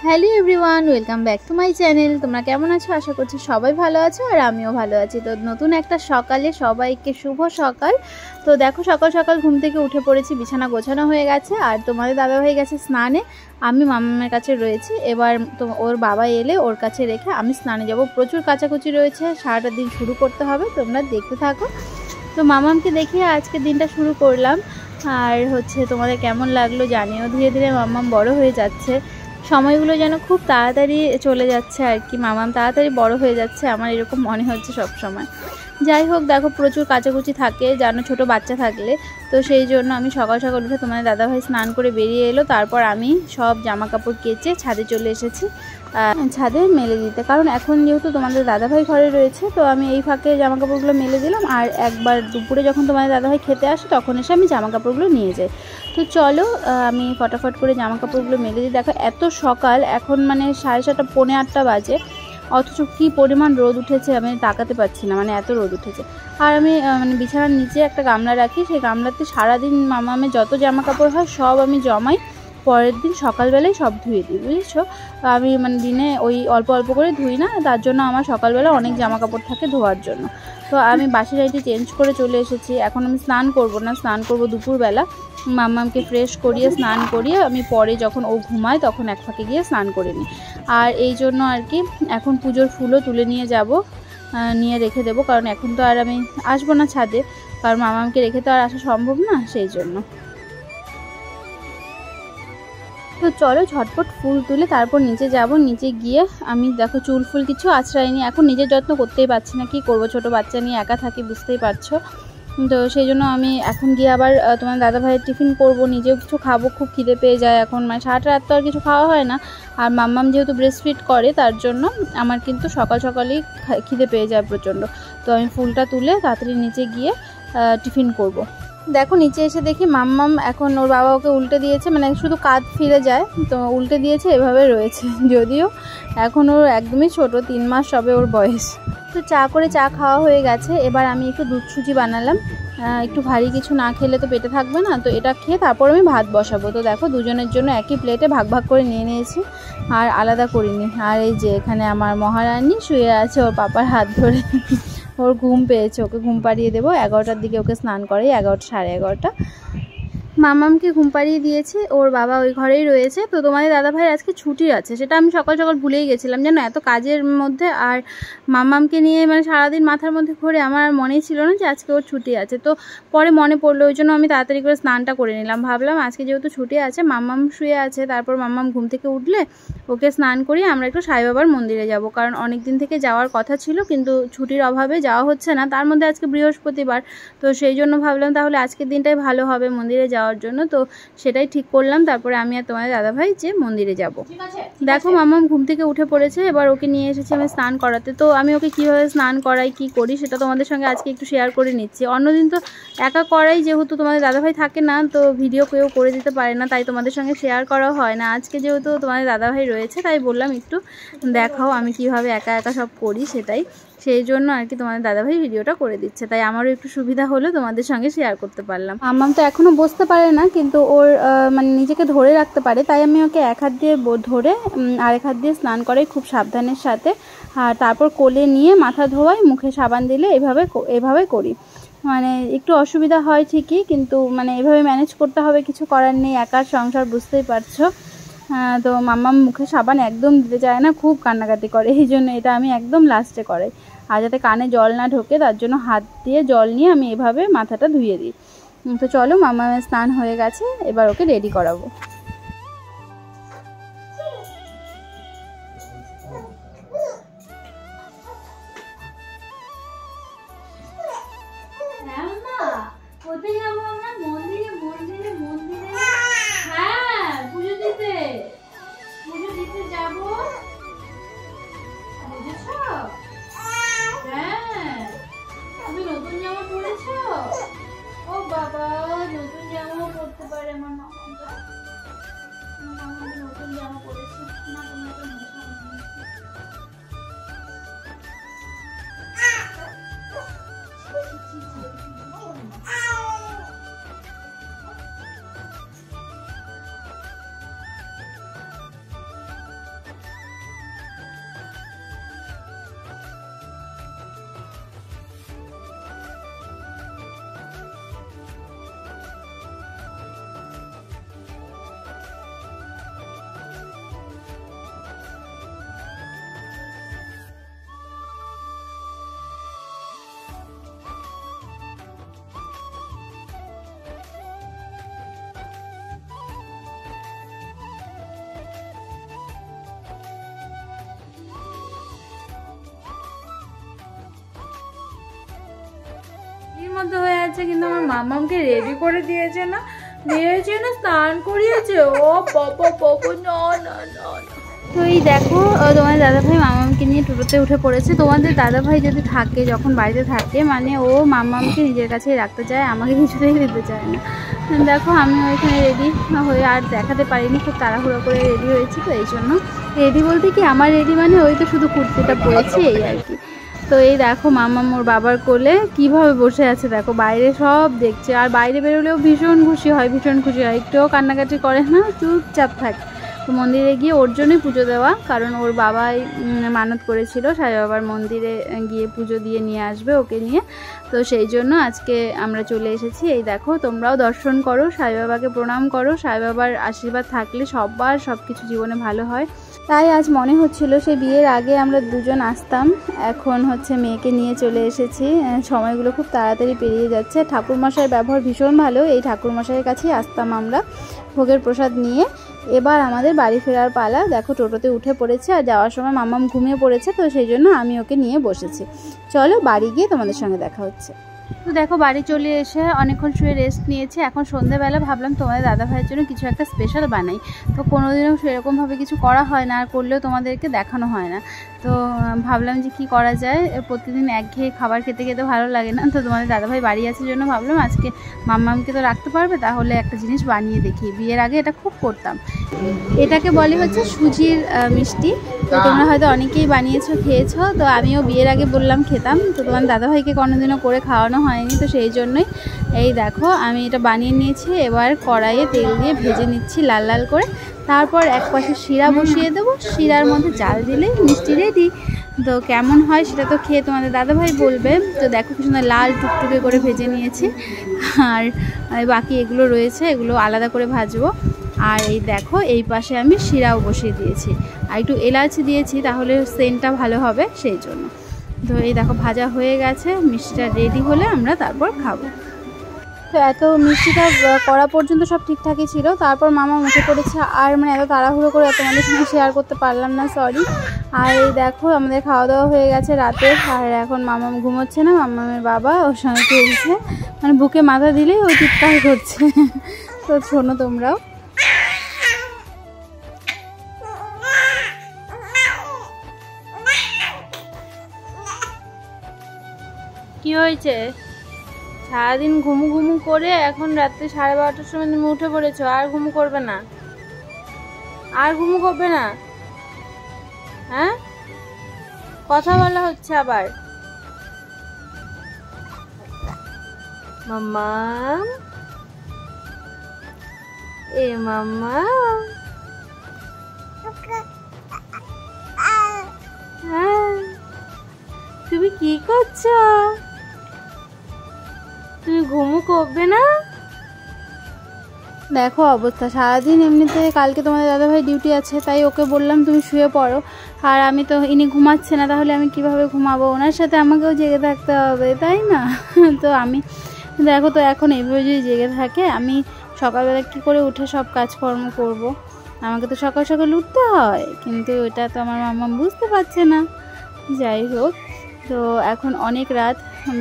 Hello everyone, welcome back to my channel. তোমরা কেমন আছো? আশা করছি সবাই ভালো আছো আর আমিও ভালো আছি। তো নতুন একটা সকালে সবাইকে শুভ সকাল। তো দেখো সকাল সকাল ঘুম থেকে উঠে পড়েছি, বিছানা গোছানো হয়ে গেছে আর তোমাদের দাদা হয়ে গেছে স্নানে। আমি মামামের কাছে রয়েছি। এবার তো ওর বাবা এলে ওর কাছে রেখে আমি স্নানে যাব। প্রচুর কাচাকুচি রয়েছে, সারাটা দিন শুরু করতে হবে, তোমরা দেখতে থাকো। তো মামামকে দেখিয়ে আজকে দিনটা শুরু করলাম। আর তোমাদের কেমন লাগলো জানিও। ধীরে ধীরে মামাম বড় হয়ে যাচ্ছে, সময়গুলো যেন খুব তাড়াতাড়ি চলে যাচ্ছে আর কি। মামাম তাড়াতাড়ি বড় হয়ে যাচ্ছে, আমার এরকম মনে হচ্ছে সব সময়। যাই হোক, দেখো প্রচুর কাচাকুচি থাকে জানো ছোট বাচ্চা থাকলে। তো সেই জন্য আমি সকাল সকাল উঠে তোমাদের দাদাভাই স্নান করে বেরিয়ে এলো, তারপর আমি সব জামা কাপড় কেচে ছাদে চলে এসেছি ছাদে মেলে দিতে। কারণ এখন যেহেতু তোমাদের দাদাভাই ঘরে রয়েছে, তো আমি এই ফাঁকে জামা কাপড়গুলো মেলে দিলাম। আর একবার দুপুরে যখন তোমাদের দাদাভাই খেতে আসে তখন এসে আমি জামা কাপড়গুলো নিয়ে যাই। তো চলো আমি ফটাফট করে জামা কাপড়গুলো মেলে দিই। দেখো এত সকাল, এখন মানে 7:30 পৌনে 8টা বাজে, অথচ কী পরিমাণ রোদ উঠেছে আমি তাকাতে পারছি না, মানে এত রোদ উঠেছে। আর আমি মানে বিছানার নিচে একটা গামলা রাখি, সেই গামলাতে সারাদিন মামামের যত জামা কাপড় হয় সব আমি জমাই, পরের দিন সকালবেলায় সব ধুয়ে দিই, বুঝেছো। আমি মানে দিনে ওই অল্প অল্প করে ধুই না, তার জন্য আমার সকালবেলা অনেক জামা কাপড় থাকে ধোয়ার জন্য। তো আমি বাসি শাড়িটি চেঞ্জ করে চলে এসেছি। এখন আমি স্নান করব না, স্নান করব দুপুরবেলা। মাম্মামকে ফ্রেশ করিয়ে স্নান করিয়ে আমি পরে যখন ও ঘুমায় তখন এক ফাঁকে গিয়ে স্নান করে নিই। আর এই জন্য আর কি এখন পুজোর ফুলও তুলে নিয়ে যাব, নিয়ে রেখে দেবো, কারণ এখন তো আর আমি আসবো না ছাদে, কারণ মামামকে রেখে তো আর আসা সম্ভব না, সেই জন্য। তো চলো ঝটপট ফুল তুলে তারপর নিচে যাব। নিচে গিয়ে আমি দেখো চুল ফুল কিছু আছড়াইনি, এখন নিজের যত্ন করতেই পারছি না, কি করব, ছোট বাচ্চা নিয়ে একা থাকি বুঝতেই পারছো। তো সেই জন্য আমি এখন গিয়ে আবার তোমার দাদাভাইয়ের টিফিন করব, নিজেও কিছু খাবো, খুব খিদে পেয়ে যায় এখন, মানে সারাটা রাত তো আর কিছু খাওয়া হয় না। আর মাম্মাম যেহেতু ব্রেস্ট ফিড করে তার জন্য আমার কিন্তু সকাল সকালই খিদে পেয়ে যায় প্রচণ্ড। তো আমি ফুলটা তুলে তাড়াতাড়ি নিচে গিয়ে টিফিন করব। দেখো নিচে এসে দেখি মাম্মাম এখন ওর বাবা ওকে উল্টে দিয়েছে, মানে শুধু কাঁধ ফিরে যায় তো উল্টে দিয়েছে, এভাবে রয়েছে। যদিও এখন ওর একদমই ছোট, 3 মাস সবে ওর বয়স। তো চা খাওয়া হয়ে গেছে। এবার আমি একটু দুধ সুজি বানালাম, একটু ভারী কিছু না খেলে তো পেটে থাকবে না, তো এটা খেয়ে তারপর আমি ভাত বসাবো। তো দেখো দুজনের জন্য একই প্লেটে ভাগ ভাগ করে নিয়ে নিয়েছি, আর আলাদা করিনি। আর এই যে এখানে আমার মহারানী শুয়ে আছে ওর পাপার হাত ধরে। ওর ঘুম পেয়েছে, ওকে ঘুম পাড়িয়ে দেবো। 11টার দিকে ওকে স্নান করে, 11টা সাড়ে 11টা। মামামকে ঘুম পাড়িয়ে দিয়েছে, ওর বাবা ওই ঘরেই রয়েছে। তো তোমাদের দাদাভাইয়ের আজকে ছুটি আছে, সেটা আমি সকাল সকাল ভুলেই গেছিলাম জানো, এত কাজের মধ্যে। আর মামামকে নিয়ে মানে সারাদিন মাথার মধ্যে ঘুরে আমার মনেই ছিল না যে আজকে ওর ছুটি আছে। তো পরে মনে পড়লো, ওই জন্য আমি তাড়াতাড়ি করে স্নানটা করে নিলাম। ভাবলাম আজকে যেহেতু ছুটি আছে, মামাম শুয়ে আছে, তারপর মামাম ঘুম থেকে উঠলে ওকে স্নান করিয়ে আমরা একটু সাই বাবার মন্দিরে যাব, কারণ অনেক দিন থেকে যাওয়ার কথা ছিল কিন্তু ছুটির অভাবে যাওয়া হচ্ছে না। তার মধ্যে আজকে বৃহস্পতিবার, তো সেই জন্য ভাবলাম তাহলে আজকের দিনটাই ভালো হবে মন্দিরে যাওয়ার জন্য। তো সেটাই ঠিক করলাম। তারপরে আমি আর তোমাদের দাদাভাই যে মন্দিরে যাব। দেখো মামাম ঘুম থেকে উঠে পড়েছে, এবার ওকে নিয়ে এসেছি আমি স্নান করাতে। তো আমি ওকে কীভাবে স্নান করাই, কি করি, সেটা তোমাদের সঙ্গে আজকে একটু শেয়ার করে নিচ্ছি। অন্যদিন তো একা করাই, যেহেতু তোমাদের দাদাভাই থাকে না তো ভিডিও কেউ করে দিতে পারে না, তাই তোমাদের সঙ্গে শেয়ার করা হয় না। আজকে যেহেতু তোমাদের দাদাভাই রয়েছে তাই বললাম একটু দেখাও আমি কিভাবে একা একা সব করি, সেটাই সেই জন্য আর কি তোমাদের দাদাভাই ভিডিওটা করে দিচ্ছে, তাই আমারও একটু সুবিধা হলো, তোমাদের সঙ্গে শেয়ার করতে পারলাম। মাম্মাম তো এখনও বসতে পারে না, কিন্তু ওর মানে নিজেকে ধরে রাখতে পারে, তাই আমি ওকে এক হাত দিয়ে ধরে আরেক হাত দিয়ে স্নান করাই খুব সাবধানের সাথে। আর তারপর কোলে নিয়ে মাথা ধোয়াই, মুখে সাবান দিলে এভাবে করি। মানে একটু অসুবিধা হয় ঠিকই, কিন্তু মানে এভাবে ম্যানেজ করতে হবে, কিছু করার নেই, একার সংসার বুঝতেই পারছো। তো মাম্মাম মুখে সাবান একদম দিতে চায় না, খুব কান্নাকাটি করে, এই জন্য এটা আমি একদম লাস্টে করাই। আর যাতে কানে জল না ঢোকে তার জন্য হাত দিয়ে জল নিয়ে আমি এভাবে মাথাটা ধুয়ে দিই। তো চলো মাম্মামের স্নান হয়ে গেছে, এবার ওকে রেডি করাবো। কোথায় যাবো আমরা? মন্দিরে মন্দিরে মন্দিরে, হ্যাঁ পুজো দিতে যাবো, বুঝেছো? হ্যাঁ তুমি নতুন জামা পরেছো? ও বাবা, নতুন জামাও পরতে পারে আমার মামাটা। মতো হয়ে আছে, কিন্তু আমার মামামকে রেডি করে দিয়েছে না, স্নান করিয়েছে। ও বাবা বাবা, না না না। তো এই দেখো তোমাদের দাদাভাই মামামকে নিয়ে টোটোতে উঠে পড়েছে। তোমাদের দাদাভাই যদি থাকে, যখন বাড়িতে থাকে, মানে ও মামামকে নিজের কাছেই রাখতে চায়, আমাকে কিছুতেই দিতে চায় না। দেখো আমি ওইখানে রেডি হয়ে আর দেখাতে পারিনি, খুব তাড়াহুড়ো করে রেডি হয়েছি। তো এই জন্য রেডি বলতে কি, আমার রেডি মানে ওই তো শুধু কুর্তিটা পরেছি এই আর কি। তো এই দেখো মামাম ওর বাবার কোলে কিভাবে বসে আছে, দেখো বাইরে সব দেখছে। আর বাইরে বেরোলেও ভীষণ খুশি হয়, একটুও কান্নাকাটি করে না, চুপচাপ থাকে। তো মন্দিরে গিয়ে ওর জন্যই পুজো দেওয়া, কারণ ওর বাবাই মানত করেছিল সাই বাবার মন্দিরে গিয়ে পুজো দিয়ে নিয়ে আসবে ওকে নিয়ে। তো সেই জন্য আজকে আমরা চলে এসেছি। এই দেখো তোমরাও দর্শন করো, সাই বাবাকে প্রণাম করো। সাই বাবার আশীর্বাদ থাকলে সবার সব কিছু জীবনে ভালো হয়। তাই আজ মনে হচ্ছিল সে বিয়ের আগে আমরা দুজন আসতাম, এখন হচ্ছে মেয়েকে নিয়ে চলে এসেছি। সময়গুলো খুব তাড়াতাড়ি পেরিয়ে যাচ্ছে। ঠাকুরমশাইয়ের ব্যবহার ভীষণ ভালো, এই ঠাকুরমশাইয়ের কাছেই আসতাম আমরা ভোগের প্রসাদ নিয়ে। এবার আমাদের বাড়ি ফেরার পালা। দেখো টোটোতে উঠে পড়েছে, আর যাওয়ার সময় মামাম ঘুমিয়ে পড়েছে, তো সেই জন্য আমি ওকে নিয়ে বসেছি। চলো বাড়ি গিয়ে তোমাদের সঙ্গে দেখা হচ্ছে। তো দেখো বাড়ি চলে এসে অনেকক্ষণ শুয়ে রেস্ট নিয়েছি। এখন সন্ধ্যেবেলা ভাবলাম তোমাদের দাদাভাইয়ের জন্য কিছু একটা স্পেশাল বানাই। তো কোনোদিনও সেরকমভাবে কিছু করা হয় না, আর করলেও তোমাদেরকে দেখানো হয় না। তো ভাবলাম যে কি করা যায়, প্রতিদিন একঘেয়ে খাবার খেতে খেতে ভালো লাগে না। তো তোমাদের দাদাভাই বাড়ি আছে জন্য ভাবলাম আজকে মাম্মামকে তো রাখতে পারবে, তাহলে একটা জিনিস বানিয়ে দেখি। বিয়ের আগে এটা খুব করতাম। এটাকে বলে হচ্ছে সুজির মিষ্টি। তো তোমরা হয়তো অনেকেই বানিয়েছো, খেয়েছো। তো আমিও বিয়ের আগে বললাম খেতাম, তো তোমার দাদাভাইকে কোনোদিনও করে খাওয়ানো হয়নি। তো সেই জন্যই এই দেখো আমি এটা বানিয়ে নিয়েছি। এবার কড়াইয়ে তেল দিয়ে ভেজে নিচ্ছি লাল লাল করে। তারপর এক পাশে শিরা বসিয়ে দেবো, শিরার মধ্যে জাল দিলেই মিষ্টি রেডি। তো কেমন হয় সেটা তো খেয়ে তোমাদের দাদাভাই বলবে। তো দেখো কি সুন্দর লাল টুকটুকে করে ভেজে নিয়েছি, আর বাকি এগুলো রয়েছে, এগুলো আলাদা করে ভাজবো। আর এই দেখো এই পাশে আমি শিরাও বসিয়ে দিয়েছি, আর একটু এলাচি দিয়েছি, তাহলে সেন্টটা ভালো হবে সেই জন্য। তো এই দেখো ভাজা হয়ে গেছে, মিষ্টিটা রেডি হলে আমরা তারপর খাবো। তো এত মিষ্টিটা করা পর্যন্ত সব ঠিকঠাকই ছিল। তারপর মামা উঠে পড়েছে, আর মানে এত তাড়াহুড়ো করে তোমাদের সঙ্গে শেয়ার করতে পারলাম না, সরি। আর এই দেখো আমাদের খাওয়া দাওয়া হয়ে গেছে রাতে, আর এখন মামাম ঘুমোচ্ছে না, মামামের বাবা ওর সঙ্গে খেলছে, মানে বুকে মাথা দিলেই ও চিৎকার করছে। তো শোনো তোমরাও। কি হয়েছে? সারাদিন ঘুমু ঘুমু করে এখন রাত্রে 12:30টার সময় তুমি উঠে পড়েছো, আর ঘুমু করবে না? আর ঘুমু করবে না? হ্যাঁ, কথা বলা হচ্ছে আবার। মাম্মাম, এ মাম্মাম, হ্যাঁ তুমি কি করছো? তুমি ঘুমু করবে না? দেখো অবস্থা, সারাদিন এমনিতে কালকে তোমাদের দাদাভাই ডিউটি আছে, তাই ওকে বললাম তুমি শুয়ে পড়ো। আর আমি তো, ইনি ঘুমাচ্ছে না, তাহলে আমি কিভাবে ঘুমাবো? ওনার সাথে আমাকেও জেগে থাকতে হবে, তাই না? তো আমি দেখো, তো এখন এইভাবে যদি জেগে থাকে, আমি সকালবেলা কী করে উঠে সব কাজকর্ম করব? আমাকে তো সকাল সকাল উঠতে হয়, কিন্তু এটা তো আমার মাম্মা বুঝতে পারছে না। যাই হোক, তো এখন অনেক রাত,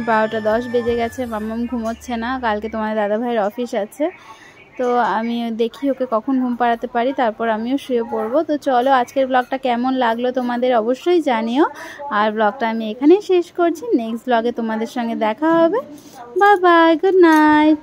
12:10 বেজে গেছে, মাম্মাম ঘুমোচ্ছে না। কালকে তোমার দাদাভাইয়ের অফিস আছে, তো আমি দেখি ওকে কখন ঘুম পাড়াতে পারি, তারপর আমিও শুয়ে পড়বো। তো চলো, আজকের ব্লগটা কেমন লাগলো তোমাদের অবশ্যই জানিও। আর ব্লগটা আমি এখানেই শেষ করছি, নেক্সট ব্লগে তোমাদের সঙ্গে দেখা হবে। Bye bye, good night.